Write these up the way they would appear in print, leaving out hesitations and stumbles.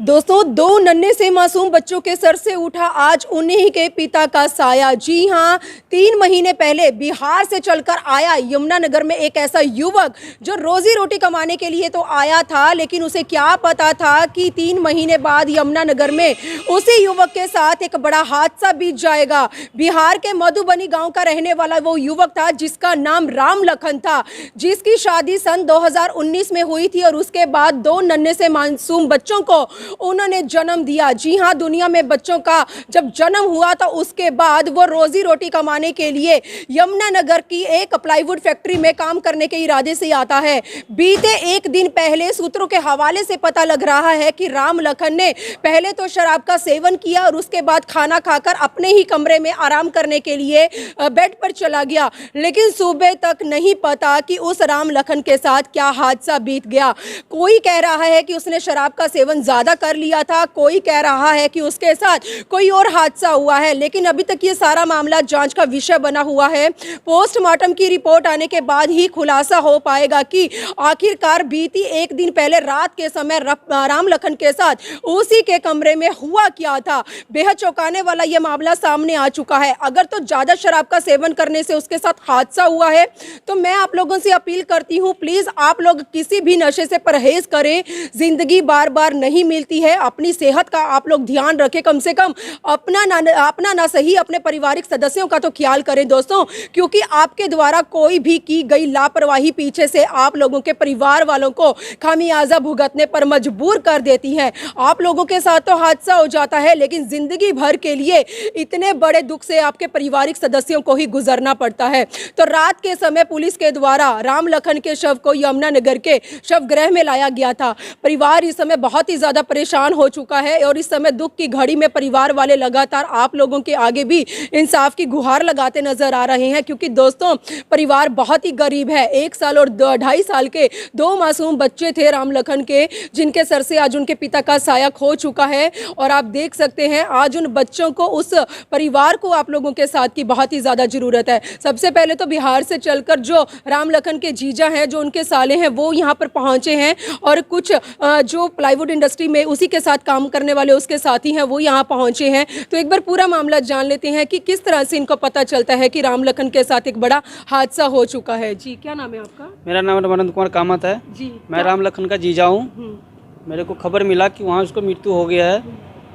दोस्तों, दो नन्हे से मासूम बच्चों के सर से उठा आज उन्हीं के पिता का साया। जी हां, 3 महीने पहले बिहार से चलकर आया यमुनानगर में एक ऐसा युवक जो रोजी रोटी कमाने के लिए तो आया था, लेकिन उसे क्या पता था कि 3 महीने बाद यमुनानगर में उसी युवक के साथ एक बड़ा हादसा बीत जाएगा। बिहार के मधुबनी गांव का रहने वाला वो युवक था जिसका नाम राम लखन था, जिसकी शादी सन 2019 में हुई थी और उसके बाद दो नन्हे से मासूम बच्चों को उन्होंने जन्म दिया। जी हां, दुनिया में बच्चों का जब जन्म हुआ तो उसके बाद वो रोजी रोटी कमाने के लिए यमुनानगर की एक प्लाईवुड फैक्ट्री में काम करने के इरादे से आता है। बीते एक दिन पहले सूत्रों के हवाले से पता लग रहा है कि राम लखन ने पहले तो शराब का सेवन किया और उसके बाद खाना खाकर अपने ही कमरे में आराम करने के लिए बेड पर चला गया, लेकिन सुबह तक नहीं पता कि उस राम लखन के साथ क्या हादसा बीत गया। कोई कह रहा है कि उसने शराब का सेवन ज्यादा कर लिया था, कोई कह रहा है कि उसके साथ कोई और हादसा हुआ है, लेकिन अभी तक ये सारा मामला जांच का विषय बना हुआ है। पोस्टमार्टम की रिपोर्ट आने के बाद ही खुलासा हो पाएगा कि आखिरकार बीती एक दिन पहले रात के समय राम लखन के साथ उसी के कमरे में हुआ क्या था। बेहद चौंकाने वाला ये मामला सामने आ चुका है। अगर तो ज्यादा शराब का सेवन करने से उसके साथ हादसा हुआ है तो मैं आप लोगों से अपील करती हूँ, प्लीज आप लोग किसी भी नशे से परहेज करें। जिंदगी बार बार नहीं मिलती है, अपनी सेहत का आप लोग ध्यान रखें। कम से कम अपना ना सही अपने पारिवारिक सदस्यों का तो ख्याल करें दोस्तों, क्योंकि आपके द्वारा कोई भी की गई लापरवाही पीछे से आप लोगों के परिवार वालों को खामियाजा भुगतने पर मजबूर कर देती है। आप लोगों के साथ तो हादसा हो जाता है, लेकिन जिंदगी भर के लिए इतने बड़े दुख से आपके पारिवारिक सदस्यों को ही गुजरना पड़ता है। तो रात के समय पुलिस के द्वारा राम लखन के शव को यमुनानगर के शवगृह में लाया गया था। परिवार इस समय बहुत ही ज्यादा परेशान हो चुका है और इस समय दुख की घड़ी में परिवार वाले लगातार आप लोगों के आगे भी इंसाफ की गुहार लगाते नजर आ रहे हैं, क्योंकि दोस्तों परिवार बहुत ही गरीब है। 1 साल और 2.5 साल के दो मासूम बच्चे थे राम लखन के, जिनके सर से आज उनके पिता का साया खो चुका है। और आप देख सकते हैं आज उन बच्चों को, उस परिवार को आप लोगों के साथ की बहुत ही ज्यादा जरूरत है। सबसे पहले तो बिहार से चलकर जो राम लखन के जीजा हैं, जो उनके साले हैं, वो यहाँ पर पहुंचे हैं और कुछ जो प्लाईवुड इंडस्ट्री में उसी के साथ काम करने वाले उसके साथी हैं वो यहाँ पहुंचे हैं। तो एक बार पूरा मामला जान लेते हैं कि किस तरह से इनको पता चलता है कि राम लखन के साथ एक बड़ा हादसा हो चुका है। जी, क्या नाम है आपका? मेरा नाम रमानंद कुमार कामत है जी। मैं राम लखन का जीजा हूँ। मेरे को खबर मिला कि वहाँ उसको मृत्यु हो गया है,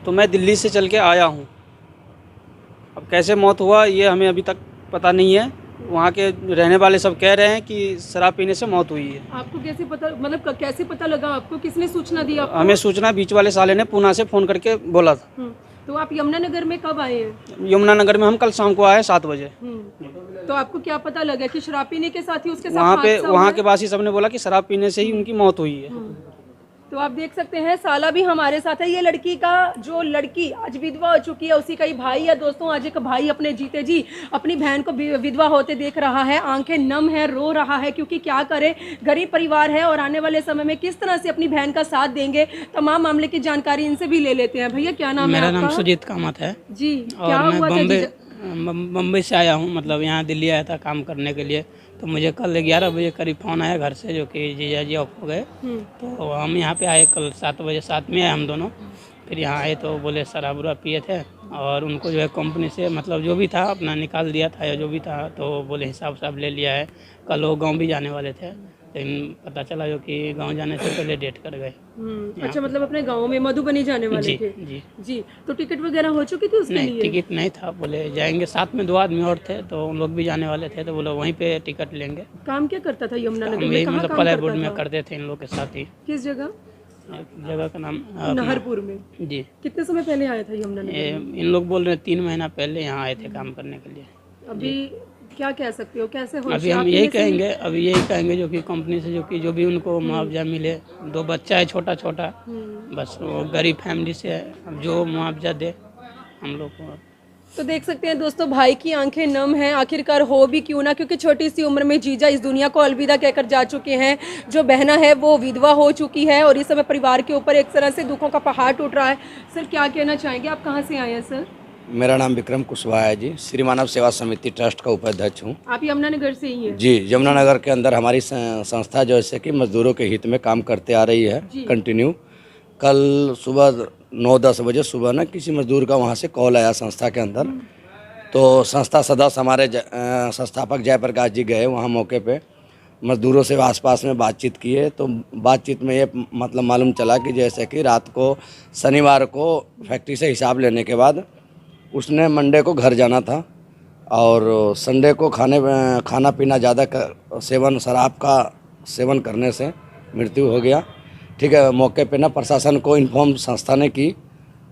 तो मैं दिल्ली से चल के आया हूँ। अब कैसे मौत हुआ ये हमें अभी तक पता नहीं है। वहाँ के रहने वाले सब कह रहे हैं कि शराब पीने से मौत हुई है। आपको कैसे पता, मतलब कैसे पता लगा आपको? किसने सूचना दी आपको? हमें सूचना बीच वाले साले ने पूना से फ़ोन करके बोला था। तो आप यमुनानगर में कब आए हैं? यमुनानगर में हम कल शाम को आए 7 बजे। तो आपको क्या पता लगा कि शराब पीने के साथ ही उसके साथ वहाँ के वासी सब ने बोला कि शराब पीने से ही उनकी मौत हुई है। तो आप देख सकते हैं साला भी हमारे साथ है। ये लड़की का, जो लड़की आज विधवा हो चुकी है, उसी का ही भाई है दोस्तों। आज एक भाई अपने जीते जी अपनी बहन को विधवा होते देख रहा है, आंखें नम है, रो रहा है, क्योंकि क्या करे, गरीब परिवार है और आने वाले समय में किस तरह से अपनी बहन का साथ देंगे। तमाम मामले की जानकारी इनसे भी ले लेते हैं। भैया क्या नाम है आपका? मेरा नाम सुजीत कामत है जी। क्या और हुआ मैं बम्बई से आया हूँ, मतलब यहाँ दिल्ली आया था काम करने के लिए। तो मुझे कल 11 बजे करीब फ़ोन आया घर से, जो कि जीजा जी ऑफ हो गए। तो हम यहाँ पे आए कल 7 बजे, साथ में आए हम दोनों। फिर यहाँ आए तो बोले शराब उराब पिए थे और उनको जो है कंपनी से मतलब जो भी था अपना निकाल दिया था या जो भी था, तो बोले हिसाब ले लिया है। कल वो गाँव भी जाने वाले थे, लेकिन पता चला जो कि गांव जाने से पहले डेट कर गए। अच्छा, मतलब अपने गांव में मधुबनी जाने वाले थे? जी। तो टिकट वगैरह हो चुकी थी उसके लिए? नहीं, टिकट नहीं था, बोले जाएंगे। साथ में 2 आदमी और थे, तो उन लोग भी जाने वाले थे, तो बोले वहीं पे टिकट लेंगे। काम क्या करता था यमुनानगर में? मतलब प्लाईवुड में करते थे इन लोग के साथ ही। किस जगह? जगह का नाम नाहरपुर में। जी। कितने समय पहले आया था यमुनानगर? इन लोग बोल रहे 3 महीना पहले यहाँ आए थे काम करने के लिए। अभी क्या कह सकते हो, कैसे हो? अभी हम यही कहेंगे जो कि कंपनी से जो भी उनको मुआवजा मिले। 2 बच्चा है छोटा छोटा, बस वो गरीब फैमिली से है, अब जो मुआवजा दे हम लोग को। तो देख सकते हैं दोस्तों, भाई की आंखें नम हैं। आखिरकार हो भी क्यों ना, क्योंकि छोटी सी उम्र में जीजा इस दुनिया को अलविदा कहकर जा चुके हैं। जो बहना है वो विधवा हो चुकी है और इस समय परिवार के ऊपर एक तरह से दुखों का पहाड़ टूट रहा है। सर, क्या कहना चाहेंगे? आप कहाँ से आए हैं सर? मेरा नाम विक्रम कुशवाहा है जी। श्री मानव सेवा समिति ट्रस्ट का उपाध्यक्ष हूँ। आप यमुनानगर से ही हैं? जी, यमुनानगर के अंदर हमारी संस्था जैसे कि मजदूरों के हित में काम करते आ रही है कंटिन्यू। कल सुबह 9-10 बजे सुबह ना किसी मजदूर का वहाँ से कॉल आया संस्था के अंदर। तो संस्था सदस्य हमारे संस्थापक जयप्रकाश जी गए वहाँ मौके पे, मजदूरों से आसपास में बातचीत किए। तो बातचीत में ये मतलब मालूम चला कि जैसे कि रात को शनिवार को फैक्ट्री से हिसाब लेने के बाद उसने मंडे को घर जाना था और संडे को खाना पीना ज़्यादा सेवन शराब का सेवन करने से मृत्यु हो गया। ठीक है, मौके पे ना प्रशासन को इन्फॉर्म संस्था ने की।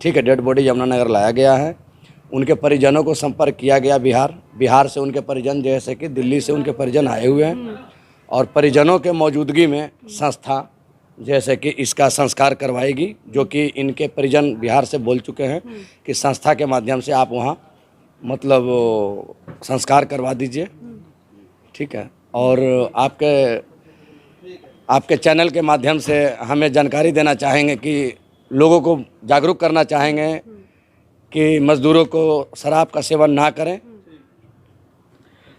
ठीक है, डेड बॉडी यमुनानगर लाया गया है। उनके परिजनों को संपर्क किया गया बिहार से उनके परिजन, जैसे कि दिल्ली से उनके परिजन आए हुए हैं और परिजनों के मौजूदगी में संस्था जैसे कि इसका संस्कार करवाएगी, जो कि इनके परिजन बिहार से बोल चुके हैं कि संस्था के माध्यम से आप वहाँ मतलब संस्कार करवा दीजिए। ठीक है, और आपके चैनल के माध्यम से हमें जानकारी देना चाहेंगे कि लोगों को जागरूक करना चाहेंगे कि मजदूरों को शराब का सेवन ना करें।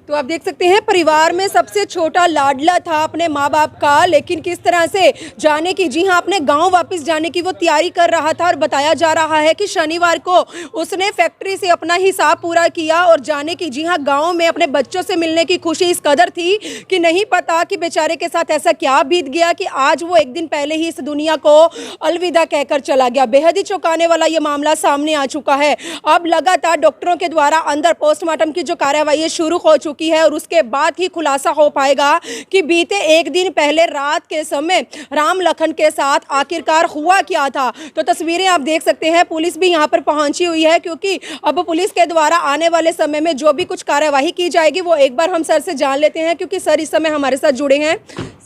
तो आप देख सकते हैं परिवार में सबसे छोटा लाडला था अपने माँ बाप का, लेकिन किस तरह से जाने की, जी हाँ, अपने गांव वापस जाने की वो तैयारी कर रहा था और बताया जा रहा है कि शनिवार को उसने फैक्ट्री से अपना हिसाब पूरा किया और जाने की, जी हाँ, गांव में अपने बच्चों से मिलने की खुशी इस कदर थी कि नहीं पता कि बेचारे के साथ ऐसा क्या बीत गया कि आज वो एक दिन पहले ही इस दुनिया को अलविदा कहकर चला गया। बेहद ही चौंकाने वाला ये मामला सामने आ चुका है। अब लगातार डॉक्टरों के द्वारा अंदर पोस्टमार्टम की जो कार्यवाही शुरू हो चुकी है और उसके बाद ही खुलासा हो पाएगा कि बीते एक दिन पहले रात के समय राम लखन के साथ आखिरकार हुआ क्या था। तो तस्वीरें आप देख सकते हैं, पुलिस भी यहां पर पहुंची हुई है, क्योंकि अब पुलिस के द्वारा आने वाले समय में जो भी कुछ कार्यवाही की जाएगी वो एक बार हम सर से जान लेते हैं, क्योंकि सर इस समय हमारे साथ जुड़े हैं।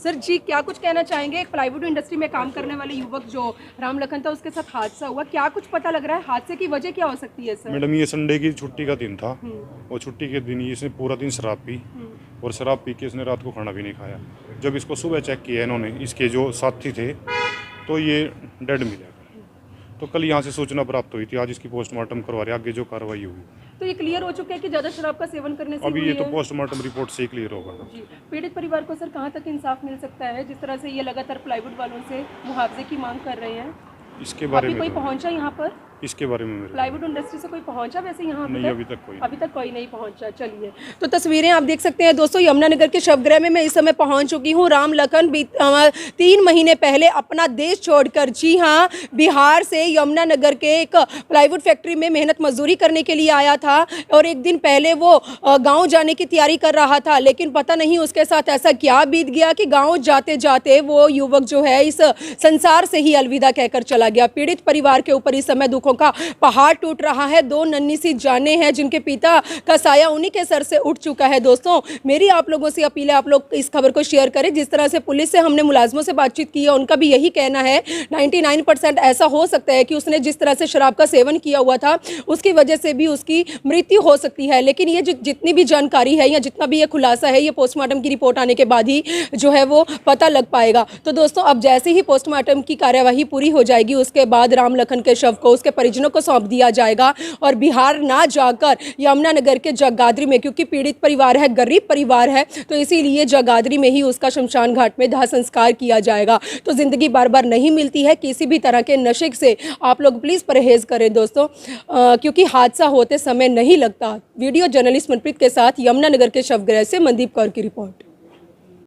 सर जी, क्या कुछ कहना चाहेंगे? एक प्लाईवुड इंडस्ट्री में काम करने वाले युवक जो राम लखन था, उसके साथ हादसा हुआ, क्या कुछ पता लग रहा है? हादसे की वजह क्या हो सकती है सर? मैडम, ये संडे की छुट्टी का दिन था और छुट्टी के दिन इसने पूरा दिन शराब पी और शराब पी के इसने रात को खाना भी नहीं खाया। जब इसको सुबह चेक किया इन्होंने, इसके जो साथी थे, तो ये डेड मिला। तो कल यहाँ से सूचना प्राप्त हुई थी, आज इसकी पोस्टमार्टम करवा रहे, आगे जो कार्रवाई हुई। तो ये क्लियर हो चुका है कि ज्यादा शराब का सेवन करने से अभी हुई ये तो है? पोस्टमार्टम रिपोर्ट से ही क्लियर होगा। जी, पीड़ित परिवार को सर कहाँ तक इंसाफ मिल सकता है, जिस तरह से ये लगातार प्लाईवुड वालों से मुआवजे की मांग कर रहे हैं? इसके बारे में कोई पहुंचा यहाँ पर? इसके बारे में प्लाईवुड इंडस्ट्री से कोई पहुंचा वैसे यहाँ? नहीं, अभी तक कोई नहीं पहुंचा। चलिए, तो तस्वीरें आप देख सकते हैं दोस्तों, यमुनानगर के शवगृह में मैं इस समय पहुंच चुकी हूँ। राम लखन 3 महीने पहले अपना देश छोड़कर, जी हाँ, बिहार से यमुनानगर के एक प्लाईवुड फैक्ट्री में मेहनत मजदूरी करने के लिए आया था और एक दिन पहले वो गाँव जाने की तैयारी कर रहा था, लेकिन पता नहीं उसके साथ ऐसा क्या बीत गया कि गाँव जाते जाते वो युवक जो है इस संसार से ही अलविदा कहकर चला गया। पीड़ित परिवार के ऊपर इस समय दुखों का पहाड़ टूट रहा है। 2 नन्ही सी जानें हैं जिनके पिता का साया उन्हीं के सर से उठ चुका है। दोस्तों, मेरी आप लोगों से अपील है, आप लोग इस खबर को शेयर करें। जिस तरह से पुलिस से हमने मुलाजमों से बातचीत की है, उनका भी यही कहना है 99% ऐसा हो सकता है कि उसने जिस तरह से शराब का सेवन किया हुआ था उसकी वजह से भी उसकी मृत्यु हो सकती है। लेकिन ये जितनी भी जानकारी है या जितना भी ये खुलासा है, ये पोस्टमार्टम की रिपोर्ट आने के बाद ही जो है वो पता लग पाएगा। तो दोस्तों, अब जैसे ही पोस्टमार्टम की कार्यवाही पूरी हो जाएगी, उसके बाद राम लखन के शव को उसके परिजनों को सौंप दिया जाएगा और बिहार ना जाकर यमुनानगर के जगाधरी में, क्योंकि पीड़ित परिवार है, गरीब परिवार है, तो इसीलिए जगाधरी में ही उसका शमशान घाट में दाह संस्कार किया जाएगा। तो जिंदगी बार बार नहीं मिलती है, किसी भी तरह के नशे से आप लोग प्लीज़ परहेज करें दोस्तों, क्योंकि हादसा होते समय नहीं लगता। वीडियो जर्नलिस्ट मनप्रीत के साथ यमुनानगर के शवगृह से मनदीप कौर की रिपोर्ट।